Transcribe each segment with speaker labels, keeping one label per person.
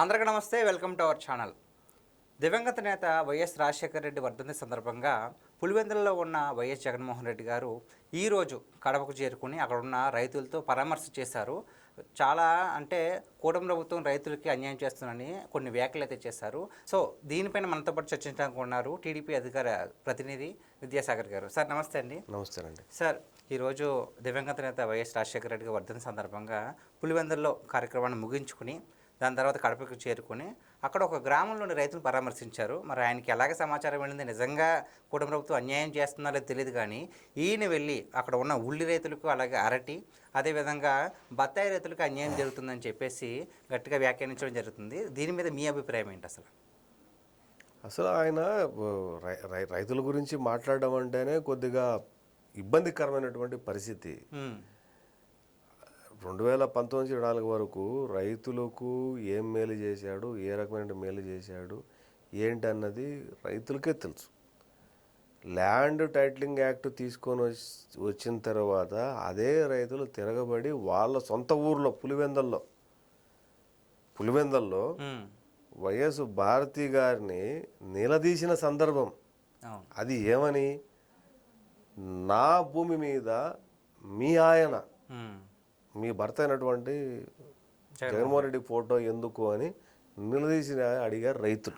Speaker 1: అందరికీ నమస్తే, welcome to our channel. దివంగత నేత వైఎస్ రాజశేఖర రెడ్డి వర్ధంతి సందర్భంగా పులివెందులలో ఉన్న వైఎస్ జగన్మోహన్ రెడ్డి గారు ఈరోజు కడపకు చేరుకుని అక్కడ ఉన్న రైతులతో పరామర్శ చేశారు. చాలా అంటే కూటమి ప్రభుత్వం రైతులకి అన్యాయం చేస్తుందని కొన్ని వ్యాఖ్యలు అయితే చేశారు. సో దీనిపైన మనతో పాటు చర్చించడానికి ఉన్నారు టీడీపీ అధికార ప్రతినిధి విద్యాసాగర్ గారు. సార్ నమస్తే అండి.
Speaker 2: నమస్తే అండి.
Speaker 1: సార్, ఈరోజు దివంగత నేత వైఎస్ రాజశేఖర రెడ్డి గారి వర్ధంతి సందర్భంగా పులివెందుల్లో కార్యక్రమాన్ని ముగించుకుని దాని తర్వాత కడపకు చేరుకొని అక్కడ ఒక గ్రామంలోని రైతులు పరామర్శించారు. మరి ఆయనకి ఎలాగ సమాచారం వెళ్ళింది, నిజంగా కూటమి ప్రభుత్వం అన్యాయం చేస్తుందో లేదో తెలియదు, కానీ ఈయన వెళ్ళి అక్కడ ఉన్న ఉల్లి రైతులకు అలాగే అరటి అదేవిధంగా బత్తాయి రైతులకు అన్యాయం జరుగుతుందని చెప్పేసి గట్టిగా వ్యాఖ్యానించడం జరుగుతుంది. దీని మీద మీ అభిప్రాయం ఏంటి?
Speaker 2: అసలు ఆయన రైతుల గురించి మాట్లాడడం అంటేనే కొద్దిగా ఇబ్బందికరమైనటువంటి పరిస్థితి. 2019-24 వరకు రైతులకు ఏం మేలు చేశాడు, ఏ రకమైన మేలు చేశాడు ఏంటన్నది రైతులకే తెలుసు. ల్యాండ్ టైటిలింగ్ యాక్ట్ తీసుకొని వచ్చిన తర్వాత అదే రైతులు తిరగబడి వాళ్ళ సొంత ఊర్లో పులివెందల్లో వైఎస్ భారతి గారిని నిలదీసిన సందర్భం అది. ఏమని, నా భూమి మీద మీ ఆయన మీ భర్త అయినటువంటి జగన్మోహన్ రెడ్డి ఫోటో ఎందుకు అని నిలదీసి అడిగారు రైతులు.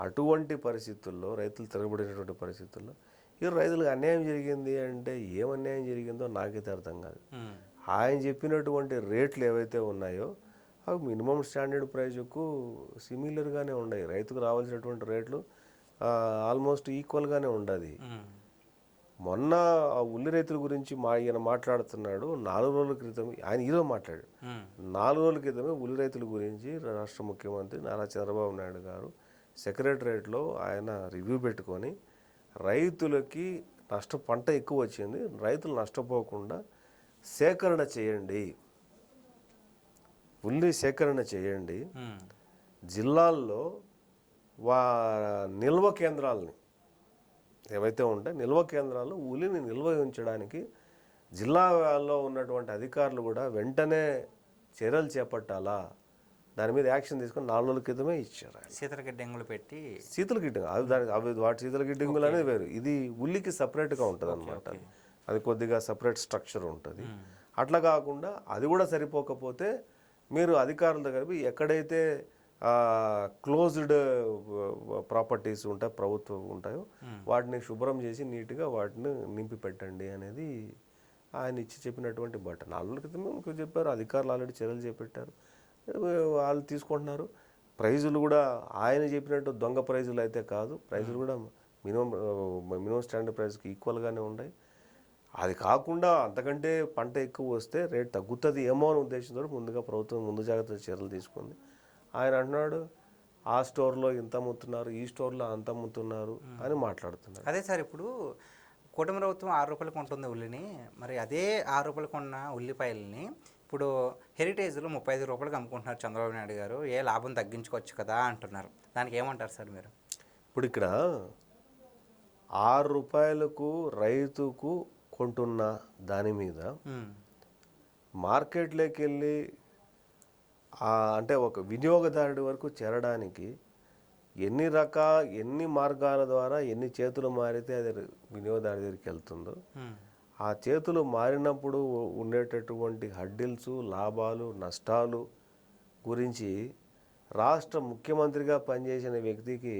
Speaker 2: అటువంటి పరిస్థితుల్లో రైతులు తిరగబడినటువంటి పరిస్థితుల్లో ఈ రైతులకు అన్యాయం జరిగింది అంటే ఏం అన్యాయం జరిగిందో నాకైతే అర్థం కాదు. ఆయన చెప్పినటువంటి రేట్లు ఏవైతే ఉన్నాయో అవి మినిమం స్టాండర్డ్ ప్రైజ్కు సిమిలర్గానే ఉన్నాయి. రైతుకు రావాల్సినటువంటి రేట్లు ఆల్మోస్ట్ ఈక్వల్గానే ఉండదు. మొన్న ఉల్లి రైతుల గురించి ఈయన మాట్లాడుతున్నాడు. 4 రోజుల క్రితం ఆయన ఈరోజు మాట్లాడాడు. 4 రోజుల క్రితమే ఉల్లి రైతుల గురించి రాష్ట్ర ముఖ్యమంత్రి నారా చంద్రబాబు నాయుడు గారు సెక్రటరేట్లో ఆయన రివ్యూ పెట్టుకొని రైతులకి పంట ఎక్కువ వచ్చింది, రైతులు నష్టపోకుండా సేకరణ చేయండి, ఉల్లి సేకరణ చేయండి, జిల్లాల్లో నిల్వ కేంద్రాలని ఏవైతే ఉంటాయి నిల్వ కేంద్రాలు ఉల్లిని నిల్వ ఉంచడానికి జిల్లాలో ఉన్నటువంటి అధికారులు కూడా వెంటనే చర్యలు చేపట్టాలా, దాని మీద యాక్షన్ తీసుకొని 4 రోజుల క్రితమే ఇచ్చారు.
Speaker 1: శీతల గిడ్డంగులు పెట్టి
Speaker 2: శీతల గిడ్డంగు అవి వాటి శీతల గిడ్డంగులు అనేది వేరు, ఇది ఉల్లికి సపరేట్గా ఉంటుంది అనమాట. అది కొద్దిగా సపరేట్ స్ట్రక్చర్ ఉంటుంది. అట్లా కాకుండా అది కూడా సరిపోకపోతే మీరు అధికారుల దగ్గర ఎక్కడైతే క్లోజ్డ్ ప్రాపర్టీస్ ఉంటాయి, ప్రభుత్వం ఉంటాయో వాటిని శుభ్రం చేసి నీట్గా వాటిని నింపి పెట్టండి అనేది ఆయన చెప్పినటువంటి బట్ట. 4 రోజుల క్రితమే చెప్పారు. అధికారులు ఆల్రెడీ చర్యలు చేపట్టారు, వాళ్ళు తీసుకుంటున్నారు. ప్రైజులు కూడా ఆయన చెప్పినట్టు దొంగ ప్రైజులు అయితే కాదు, ప్రైజులు కూడా మినిమం స్టాండర్డ్ ప్రైస్కి ఈక్వల్గానే ఉన్నాయి. అది కాకుండా అంతకంటే పంట ఎక్కువ వస్తే రేట్ తగ్గుతుంది ఏమో అనే ఉద్దేశంతో ముందుగా ప్రభుత్వం ముందు జాగ్రత్త చర్యలు తీసుకుంది. ఆయన అంటున్నాడు ఆ స్టోర్లో ఇంత అమ్ముతున్నారు, ఈ స్టోర్లో అంత అమ్ముతున్నారు అని మాట్లాడుతున్నారు.
Speaker 1: అదే సార్, ఇప్పుడు కూటమి ప్రభుత్వం 6 రూపాయలు కొంటుంది ఉల్లిని, మరి అదే 6 రూపాయలు కొన్న ఉల్లిపాయలని ఇప్పుడు హెరిటేజ్లో 35 రూపాయలకి అమ్ముకుంటున్నారు చంద్రబాబు నాయుడు గారు. ఏ లాభం తగ్గించుకోవచ్చు కదా అంటున్నారు. దానికి ఏమంటారు సార్ మీరు?
Speaker 2: ఇప్పుడు ఇక్కడ 6 రూపాయలకు రైతుకు కొంటున్న దాని మీద మార్కెట్లోకి వెళ్ళి అంటే ఒక వినియోగదారుడి వరకు చేరడానికి ఎన్ని మార్గాల ద్వారా ఎన్ని చేతులు మారితే అది వినియోగదారుడి దగ్గరికి వెళ్తుందో, ఆ చేతులు మారినప్పుడు ఉండేటటువంటి హడ్డిల్స్, లాభాలు, నష్టాలు గురించి రాష్ట్ర ముఖ్యమంత్రిగా పనిచేసిన వ్యక్తికి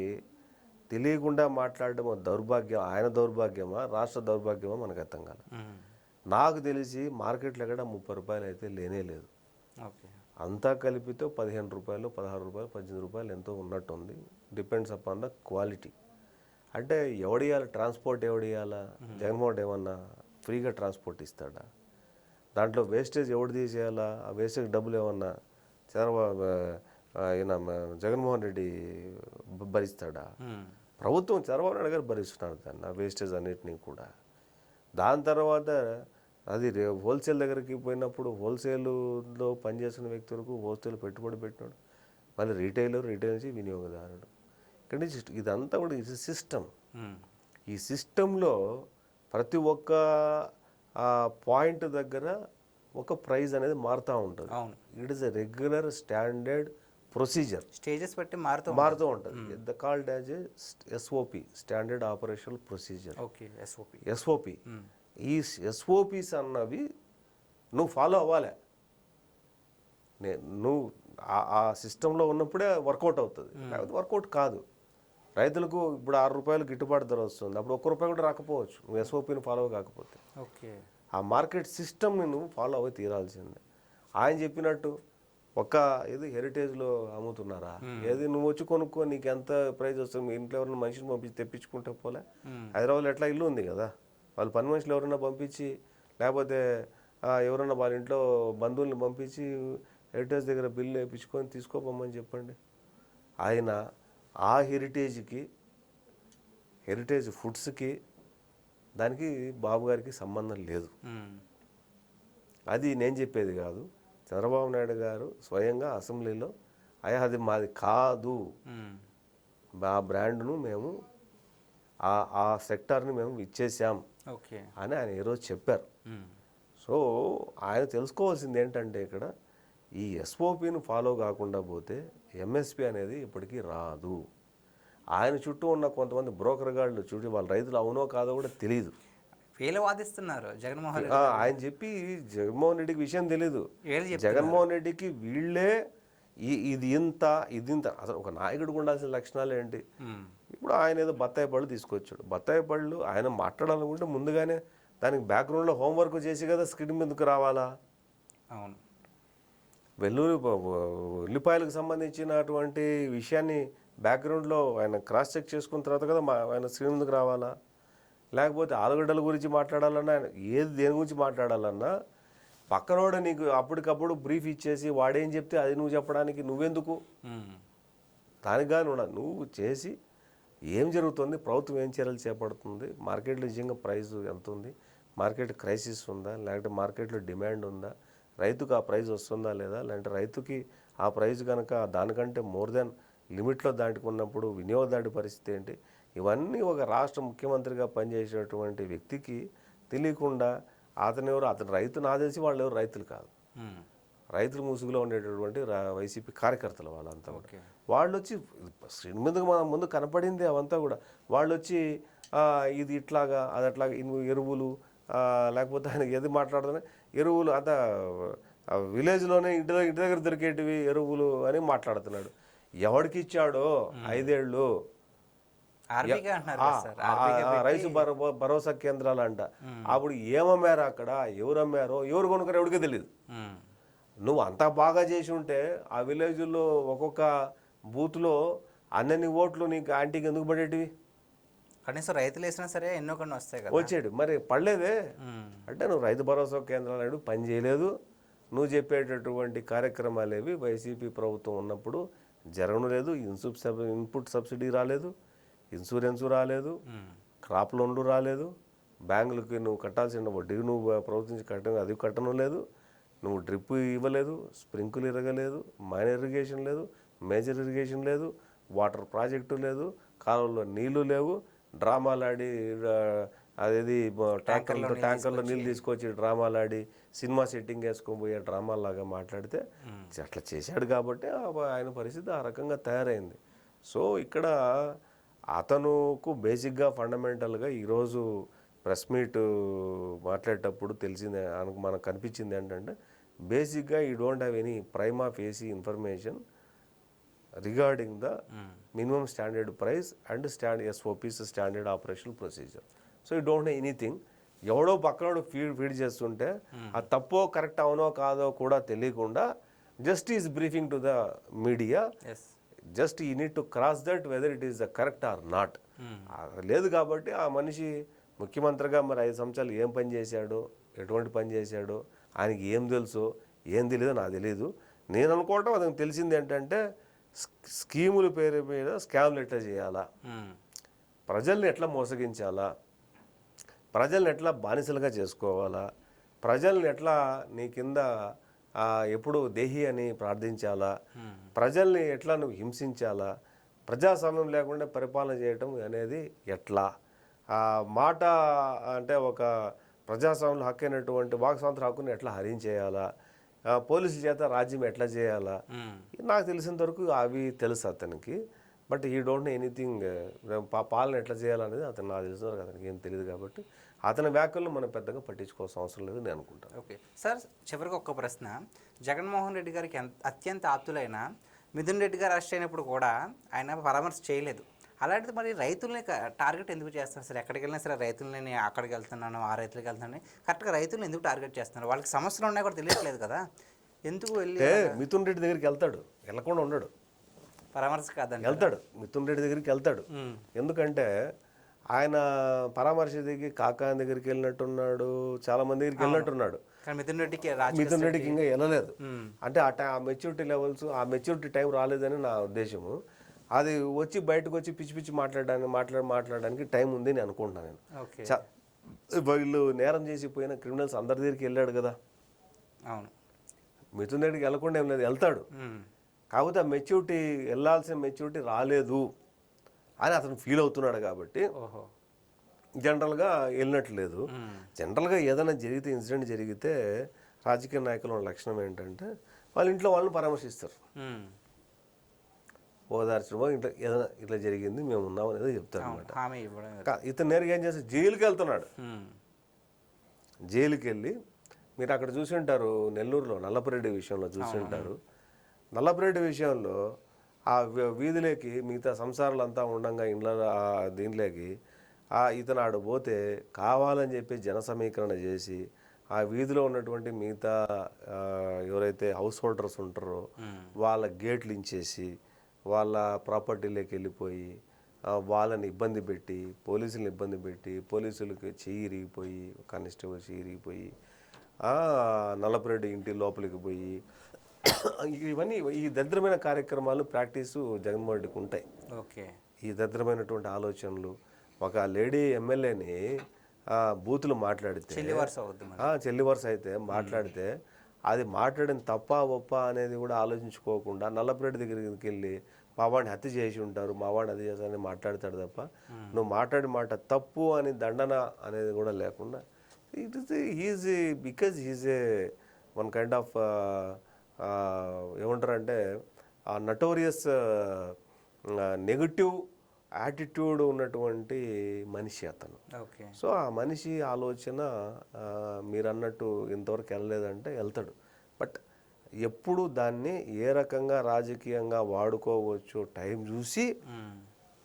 Speaker 2: తెలియకుండా మాట్లాడడం దౌర్భాగ్యం. ఆయన దౌర్భాగ్యమా, రాష్ట్ర దౌర్భాగ్యమా మనకు అర్థం కాదు. నాకు తెలిసి మార్కెట్లో ఎక్కడ 30 రూపాయలు అయితే లేనే లేదు. అంతా కలిపితే 15 రూపాయలు, 16 రూపాయలు, 18 రూపాయలు ఎంతో ఉన్నట్టుంది. Depends upon the quality. అంటే ఎవడియాలి ట్రాన్స్పోర్ట్, ఎవడియాలా? జగన్మోహన్ ఏమన్నా ఫ్రీగా ట్రాన్స్పోర్ట్ ఇస్తాడా? దాంట్లో వేస్టేజ్ ఎవడు తీసేయాలా? ఆ వేస్టేజ్ డబ్బులు ఏమన్నా జగన్మోహన్ రెడ్డి భరిస్తాడా? ప్రభుత్వం చంద్రబాబు నాయుడు గారు భరిస్తున్నారు దాన్ని, ఆ వేస్టేజ్ అన్నిటినీ కూడా. దాని తర్వాత అది హోల్సేల్ దగ్గరికి పోయినప్పుడు హోల్సేల్లో పనిచేస్తున్న వ్యక్తులకు హోల్సేల్ పెట్టుబడి పెట్టినాడు, మళ్ళీ రీటైల్ నుంచి వినియోగదారుడు. ఇక్కడ నుంచి ఇదంతా కూడా ఇది సిస్టమ్. ఈ సిస్టంలో ప్రతి ఒక్క పాయింట్ దగ్గర ఒక ప్రైజ్ అనేది మారుతూ ఉంటుంది. It is a regular standard procedure
Speaker 1: stages బట్టి
Speaker 2: మారుతూ ఉంటుంది. The called as a SOP, standard operational procedure.
Speaker 1: Okay, SOP.
Speaker 2: SOP ఈ ఎస్ఓపిస్ అన్నవి నువ్వు ఫాలో అవ్వాలి. నువ్వు ఆ సిస్టంలో ఉన్నప్పుడే వర్కౌట్ అవుతుంది, లేకపోతే వర్కౌట్ కాదు. రైతులకు ఇప్పుడు 6 రూపాయలు గిట్టుబాటు ధర వస్తుంది, అప్పుడు 1 రూపాయి కూడా రాకపోవచ్చు నువ్వు ఎస్ఓపిని ఫాలో కాకపోతే.
Speaker 1: ఓకే,
Speaker 2: ఆ మార్కెట్ సిస్టమ్ని నువ్వు ఫాలో అవి తీరాల్సిందే. ఆయన చెప్పినట్టు ఏది హెరిటేజ్లో అమ్ముతున్నారా, ఏది నువ్వు వచ్చి కొనుక్కో, నీకు ఎంత ప్రైస్ వస్తుంది, మీ ఇంట్లో ఎవరైనా మనిషిని పంపించి తెప్పించుకుంటే పోలే. హైదరాబాద్లో ఎట్లా ఇల్లు ఉంది కదా, వాళ్ళు పని మనుషులు ఎవరైనా పంపించి, లేకపోతే ఎవరైనా వాళ్ళ ఇంట్లో బంధువుల్ని పంపించి హెరిటేజ్ దగ్గర బిల్లు వేయించుకొని తీసుకోపోమని చెప్పండి. ఆయన ఆ హెరిటేజ్ ఫుడ్స్కి దానికి బాబు గారికి సంబంధం లేదు. అది నేను చెప్పేది కాదు, చంద్రబాబు నాయుడు గారు స్వయంగా అసెంబ్లీలో అది మాది కాదు, ఆ బ్రాండ్ను మేము ఆ సెక్టార్ని మేము ఇచ్చేసాం అని ఆయన ఈరోజు చెప్పారు. సో ఆయన తెలుసుకోవాల్సింది ఏంటంటే ఇక్కడ ఈ ఎస్ఓపిని ఫాలో కాకుండా పోతే ఎంఎస్పి అనేది ఇప్పటికీ రాదు. ఆయన చుట్టూ ఉన్న కొంతమంది బ్రోకర్ గాళ్ళు చుట్టూ వాళ్ళ రైతులు అవునో కాదో కూడా తెలియదు,
Speaker 1: వీళ్ళు వాదిస్తున్నారు. జగన్మోహన్ రెడ్డి
Speaker 2: ఆయన చెప్పి జగన్మోహన్ రెడ్డికి విషయం తెలీదు. జగన్మోహన్ రెడ్డికి వీళ్ళే ఇది ఇంత అసలు ఒక నాయకుడికి ఉండాల్సిన లక్షణాలు ఏంటి? ఇప్పుడు ఆయన ఏదో బత్తాయి పళ్ళు తీసుకొచ్చాడు, బత్తాయి పళ్ళు ఆయన మాట్లాడాలనుకుంటే ముందుగానే దానికి బ్యాక్గ్రౌండ్లో హోంవర్క్ చేసి కదా స్క్రీన్ మీదకు రావాలా.
Speaker 1: అవును,
Speaker 2: ఉల్లిపాయలకు సంబంధించినటువంటి విషయాన్ని బ్యాక్గ్రౌండ్లో ఆయన క్రాస్ చెక్ చేసుకున్న తర్వాత కదా ఆయన స్క్రీన్ ముందుకు రావాలా. లేకపోతే ఆలుగడ్డల గురించి మాట్లాడాలన్నా, దేని గురించి మాట్లాడాలన్నా పక్కనోడు నీకు అప్పటికప్పుడు బ్రీఫ్ ఇచ్చేసి వాడేం చెప్తే అది నువ్వు చెప్పడానికి నువ్వెందుకు? దానికి కానీ నువ్వు చేసి ఏం జరుగుతుంది, ప్రభుత్వం ఏం చర్యలు చేపడుతుంది, మార్కెట్లో నిజంగా ప్రైస్ ఎంత ఉంది, మార్కెట్ క్రైసిస్ ఉందా, లేకపోతే మార్కెట్లో డిమాండ్ ఉందా, రైతుకు ఆ ప్రైస్ వస్తుందా లేదా, లేదంటే రైతుకి ఆ ప్రైస్ కనుక దానికంటే మోర్ దెన్ లిమిట్లో దాటుకున్నప్పుడు వినియోగదాడి పరిస్థితి ఏంటి, ఇవన్నీ ఒక రాష్ట్ర ముఖ్యమంత్రిగా పనిచేసేటువంటి వ్యక్తికి తెలియకుండా అతను రైతు నా తెలిసి వాళ్ళు ఎవరు రైతులు కాదు, రైతుల ముసుగులో ఉండేటటువంటి వైసీపీ కార్యకర్తలు వాళ్ళంతా కూడా. వాళ్ళు వచ్చి స్క్రీన్ మీద మన ముందు కనపడింది అవంతా కూడా. వాళ్ళు వచ్చి ఇది ఇట్లాగా అది అట్లాగా ఎరువులు, లేకపోతే ఆయన ఏది మాట్లాడుతున్నా ఎరువులు అంతా విలేజ్లోనే ఇంటి దగ్గర దొరికేటివి ఎరువులు అని మాట్లాడుతున్నాడు. ఎవడికి ఇచ్చాడో 5 ఏళ్ళు రైతు భరోసా కేంద్రాలు అంట. అప్పుడు ఏమమ్మారు అక్కడ, ఎవరు అమ్మారో ఎవరు కొనుక్కారో ఎవరికే తెలియదు. నువ్వు అంతా బాగా చేసి ఉంటే ఆ విలేజ్లో ఒక్కొక్క బూత్లో అన్నన్ని ఓట్లు నీకు ఆంటీకి ఎందుకు పడేటివి?
Speaker 1: కనీసం రైతులు వేసినా సరే ఎన్నో కొన్ని వస్తాయి కదా,
Speaker 2: వచ్చేడు. మరి పడలేదే అంటే నువ్వు రైతు భరోసా కేంద్రాలు పని చేయలేదు. నువ్వు చెప్పేటటువంటి కార్యక్రమాలు ఏవి వైసీపీ ప్రభుత్వం ఉన్నప్పుడు జరగలేదు. ఇన్పుట్ సబ్సిడీ రాలేదు, ఇన్సూరెన్స్ రాలేదు, క్రాప్ లోన్లు రాలేదు, బ్యాంకులకి నువ్వు కట్టాల్సిన వడ్డీ నువ్వు ప్రభుత్వం అది కట్టడం లేదు, నువ్వు డ్రిప్ ఇవ్వలేదు, స్ప్రింకుల్ ఇరగలేదు, మైనర్ ఇరిగేషన్ లేదు, మేజర్ ఇరిగేషన్ లేదు, వాటర్ ప్రాజెక్టు లేదు, కాలువలో నీళ్లు లేవు, డ్రామాలాడి అదేది ట్యాంకర్లో నీళ్ళు తీసుకొచ్చి డ్రామాలాడి సినిమా సెట్టింగ్ వేసుకొని పోయే డ్రామాలాగా మాట్లాడితే అట్లా చేశాడు కాబట్టి ఆయన పరిస్థితి ఆ రకంగా తయారైంది. సో ఇక్కడ అతనుకు బేసిక్గా ఫండమెంటల్గా ఈరోజు ప్రెస్ మీట్ మాట్లాడేటప్పుడు తెలిసింది మనకు కనిపించింది ఏంటంటే బేసిక్గా ఈ don't have any prima facie information regarding the minimum standard price and SOPs standard operational procedure. So you don't know anything. ఎవడో పక్కనోడు ఫీడ్ చేస్తుంటే అది తప్పో కరెక్ట్ అవునో కాదో కూడా తెలియకుండా just is briefing to the media. Just you need to cross that whether it is the correct or not. లేదు కాబట్టి ఆ మనిషి ముఖ్యమంత్రిగా మరి 5 సంవత్సరాలు ఏం పని చేశాడో, ఎటువంటి పని చేశాడో, ఆయనకి ఏం తెలుసో ఏం తెలియదో నాకు తెలియదు. నేను అనుకోవటం అతనికి తెలిసింది ఏంటంటే స్కీముల పేరు మీద స్కామ్లు ఎట్లా చేయాలా, ప్రజల్ని ఎట్లా మోసగించాలా, ప్రజల్ని ఎట్లా బానిసలుగా చేసుకోవాలా, ప్రజల్ని ఎట్లా నీ కింద ఎప్పుడు దేహి అని ప్రార్థించాలా, ప్రజల్ని ఎట్లా నువ్వు హింసించాలా, ప్రజాస్వామ్యం లేకుండా పరిపాలన చేయటం అనేది ఎట్లా, మాట అంటే ఒక ప్రజాస్వామ్యంలో హక్కు అయినటువంటి వాక్ స్వాతంత్ర హక్కుని ఎట్లా హరించేయాలా, పోలీసుల చేత రాజ్యం ఎట్లా చేయాలా, నాకు తెలిసినంత వరకు అవి తెలుసు అతనికి. బట్ ఈ డోంట్ నో ఎనీథింగ్ పాలన ఎట్లా చేయాలనేది అతను నాకు తెలిసిన వరకు అతనికి ఏం తెలియదు. కాబట్టి అతని వ్యాఖ్యలను మనం పెద్దగా పట్టించుకోవాల్సిన అవసరం లేదు నేను అనుకుంటాను.
Speaker 1: ఓకే సార్, చివరికి ఒక్క ప్రశ్న. జగన్మోహన్ రెడ్డి గారికి అత్యంత ఆప్తులైన మిథున్ రెడ్డి గారు అరెస్ట్ అయినప్పుడు కూడా ఆయన పరామర్శ చేయలేదు. అలాంటిది మరి రైతుల్ని టార్గెట్ ఎందుకు చేస్తున్నారు సార్? ఎక్కడికి వెళ్ళినా సరే రైతులని నేను అక్కడికి వెళ్తున్నాను, ఆ రైతులకి వెళ్తున్నాను, కరెక్ట్గా రైతులను ఎందుకు టార్గెట్ చేస్తున్నారు? వాళ్ళకి సమస్యలు ఉన్నాయి కూడా తెలియట్లేదు కదా, ఎందుకు వెళ్ళి?
Speaker 2: మిథున్ రెడ్డి దగ్గరికి వెళ్తాడు, వెళ్ళకుండా ఉండడు.
Speaker 1: పరామర్శ కాదండి,
Speaker 2: వెళ్తాడు, మిథున్ రెడ్డి దగ్గరికి వెళ్తాడు. ఎందుకంటే ఆయన పరామర్శ దగ్గరికి కాకాని దగ్గరికి వెళ్ళినట్టున్నాడు, చాలా మంది దగ్గరికి వెళ్ళినట్టున్నాడు.
Speaker 1: మిథున్ రెడ్డికి
Speaker 2: ఇంకా వెళ్ళలేదు. అంటే ఆ మెచ్యూరిటీ లెవెల్స్, ఆ మెచ్యూరిటీ టైం రాలేదని నా ఉద్దేశము. అది వచ్చి బయటకు వచ్చి పిచ్చి పిచ్చి మాట్లాడడానికి టైం ఉంది అని అనుకుంటున్నాను నేను. వీళ్ళు నేరం చేసి పోయిన క్రిమినల్స్ అందరి దగ్గరికి వెళ్ళాడు కదా.
Speaker 1: అవును,
Speaker 2: మిథున్ రెడ్డికి వెళ్ళకుండా ఏం లేదు, వెళ్తాడు. కాకపోతే ఆ మెచ్యూరిటీ, వెళ్ళాల్సిన మెచ్యూరిటీ రాలేదు అని అతను ఫీల్ అవుతున్నాడు. కాబట్టి జనరల్గా వెళ్ళినట్లేదు. జనరల్గా ఏదైనా జరిగితే, ఇన్సిడెంట్ జరిగితే రాజకీయ నాయకుల లక్షణం ఏంటంటే వాళ్ళ ఇంట్లో వాళ్ళని పరామర్శిస్తారు, ఓదార్చడమో ఇట్లా ఏదైనా ఇట్లా జరిగింది మేము ఉన్నాం అనేది చెప్తారు అనమాట. ఇతను నేరుగా ఏం చేస్తే జైలుకి వెళ్తున్నాడు. జైలుకి వెళ్ళి మీరు అక్కడ చూసి ఉంటారు, నెల్లూరులో నల్లపురెడ్డి విషయంలో చూసి ఉంటారు. నల్లపురెడ్డి విషయంలో ఆ వీధిలోకి మిగతా సంసారాలంతా ఉండంగా ఇండ్ల దీంట్లోకి ఇతను ఆడు పోతే కావాలని చెప్పి జన సమీకరణ చేసి ఆ వీధిలో ఉన్నటువంటి మిగతా ఎవరైతే హౌస్ హోల్డర్స్ ఉంటారో వాళ్ళ గేట్లు ఇంచేసి వాళ్ళ ప్రాపర్టీలోకి వెళ్ళిపోయి వాళ్ళని ఇబ్బంది పెట్టి, పోలీసులను ఇబ్బంది పెట్టి, పోలీసులకి చెయ్యి ఇరిగిపోయి, కానిస్టేబుల్ చెయ్యి ఇరిగిపోయి, నల్లపురెడ్డి ఇంటి లోపలికి పోయి, ఇవన్నీ ఈ దరిద్రమైన కార్యక్రమాలు ప్రాక్టీసు జగన్మోహన్ రెడ్డికి ఉంటాయి.
Speaker 1: ఓకే, ఈ
Speaker 2: దరిద్రమైనటువంటి ఆలోచనలు. ఒక లేడీ ఎమ్మెల్యేని బూతులు మాట్లాడితే, చెల్లి వరుస అయితే మాట్లాడితే, అది మాట్లాడిన తప్ప ఒప్ప అనేది కూడా ఆలోచించుకోకుండా నల్లపురెడ్డి దగ్గరికి వెళ్ళి మా వాడిని హత్య చేసి ఉంటారు, మా వాడిని హత్య చేస్తారని మాట్లాడతాడు తప్ప నువ్వు మాట్లాడి మాట తప్పు అని దండన అనేది కూడా లేకుండా, it is because he's a one kind of ఏమంటారంటే ఆ నటోరియస్ నెగటివ్ యాటిట్యూడ్ ఉన్నటువంటి మనిషి అతను. సో ఆ మనిషి ఆలోచన మీరు అన్నట్టు ఇంతవరకు వెళ్ళలేదంటే వెళ్తాడు. బట్ ఎప్పుడు దాన్ని ఏ రకంగా రాజకీయంగా వాడుకోవచ్చో టైం చూసి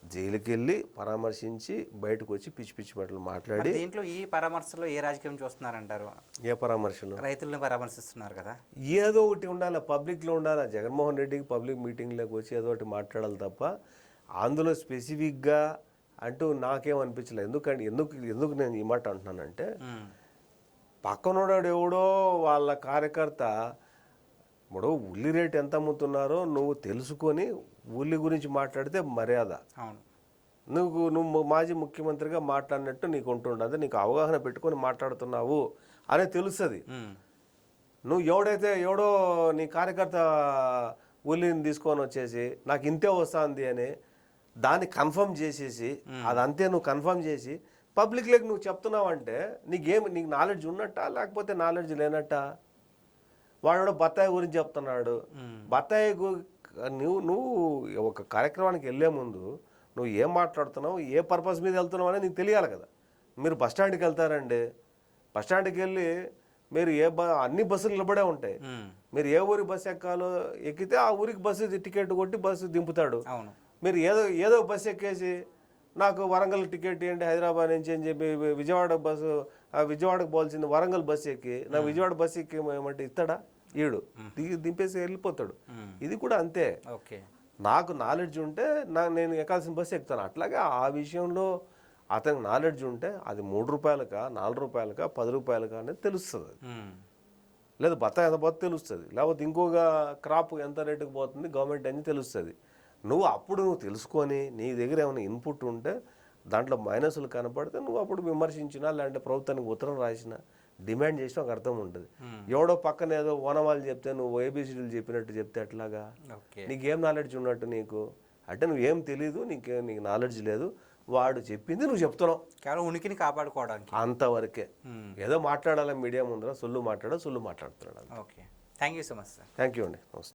Speaker 2: జైలుకి వెళ్ళి పరామర్శించి బయటకు వచ్చి పిచ్చి పిచ్చి మాటలు మాట్లాడి.
Speaker 1: దీంట్లో ఈ పరామర్శలో ఏ రాజకీయం చూస్తున్నారంటారు?
Speaker 2: ఏ పరామర్శలు?
Speaker 1: రైతులను పరామర్శిస్తున్నారు కదా,
Speaker 2: ఏదో ఒకటి ఉండాలి, పబ్లిక్లో ఉండాలి. జగన్మోహన్ రెడ్డికి పబ్లిక్ మీటింగ్లోకి వచ్చి ఏదో ఒకటి మాట్లాడాలి తప్ప అందులో స్పెసిఫిక్గా అంటూ నాకేమనిపించలేదు. ఎందుకు నేను ఈ మాట అంటున్నానంటే, పక్కనోడాడు ఎవడో వాళ్ళ కార్యకర్త ఇప్పుడు ఉల్లి రేటు ఎంత అమ్ముతున్నారో నువ్వు తెలుసుకొని ఉల్లి గురించి మాట్లాడితే మర్యాద. నువ్వు మాజీ ముఖ్యమంత్రిగా మాట్లాడినట్టు నీకు ఉంటుండదు, నీకు అవగాహన పెట్టుకొని మాట్లాడుతున్నావు అనే తెలుస్తుంది. నువ్వు ఎవడో నీ కార్యకర్త ఉల్లిని తీసుకొని వచ్చేసి నాకు ఇంతే వస్తుంది అని దాన్ని కన్ఫర్మ్ చేసేసి అదంతే నువ్వు కన్ఫర్మ్ చేసి పబ్లిక్లోకి నువ్వు చెప్తున్నావంటే నీకు నాలెడ్జ్ ఉన్నట్టా లేకపోతే నాలెడ్జ్ లేనట్టా? వాడు బత్తాయి గురించి చెప్తున్నాడు. బత్తాయి నువ్వు ఒక కార్యక్రమానికి వెళ్ళే ముందు నువ్వు ఏం మాట్లాడుతున్నావు, ఏ పర్పస్ మీద వెళ్తున్నావు అనేది నీకు తెలియాలి కదా. మీరు బస్ స్టాండ్కి వెళ్తారండి, బస్ స్టాండ్కి వెళ్ళి మీరు అన్ని బస్సులు నిలబడే ఉంటాయి. మీరు ఏ ఊరికి బస్సు ఎక్కాలో ఎక్కితే ఆ ఊరికి బస్సు టికెట్ కొట్టి బస్సు దింపుతాడు. మీరు ఏదో బస్సు ఎక్కేసి నాకు వరంగల్ టికెట్ ఇవ్వండి హైదరాబాద్ నుంచి అని చెప్పి విజయవాడకు పోవాల్సింది వరంగల్ బస్సు ఎక్కి నా విజయవాడ బస్సు ఎక్కి ఏమంటే ఇస్తాడా? ఈడు దింపేసి వెళ్ళిపోతాడు. ఇది కూడా అంతే. నాకు నాలెడ్జ్ ఉంటే నేను ఎక్కాల్సిన బస్సు ఎక్కుతాను. అట్లాగే ఆ విషయంలో అతనికి నాలెడ్జ్ ఉంటే అది 3 రూపాయలకా 4 రూపాయలకా 10 రూపాయలకా అనేది తెలుస్తుంది. లేదు బత్తాయి ఎంత పోతే తెలుస్తుంది, లేకపోతే ఇంకొక క్రాప్ ఎంత రేటుకు పోతుంది గవర్నమెంట్ అని తెలుస్తుంది. నువ్వు తెలుసుకొని నీ దగ్గర ఏమైనా ఇన్పుట్ ఉంటే దాంట్లో మైనస్లు కనపడితే నువ్వు అప్పుడు విమర్శించినా లేదంటే ప్రభుత్వానికి ఉత్తరం రాసినా డిమాండ్ చేసినా ఒక అర్థం ఉంటుంది. ఎవడో పక్కన ఏదో ఓనవాళ్ళు చెప్తే నువ్వు ఏబిసిడీలు చెప్పినట్టు చెప్తే ఎట్లాగా? నీకేం నాలెడ్జ్ ఉన్నట్టు నీకు? అంటే నువ్వేం తెలీదు, నీకు నాలెడ్జ్ లేదు, వాడు చెప్పింది నువ్వు చెప్తున్నావు
Speaker 1: కేవలం ఉనికిని కాపాడుకోవడానికి
Speaker 2: అంతవరకే. ఏదో మాట్లాడాలి మీడియా ముందర, సొల్లు మాట్లాడుతున్నాడు.
Speaker 1: Okay. Thank you so much sir.
Speaker 2: Thank you అండి. నమస్తే.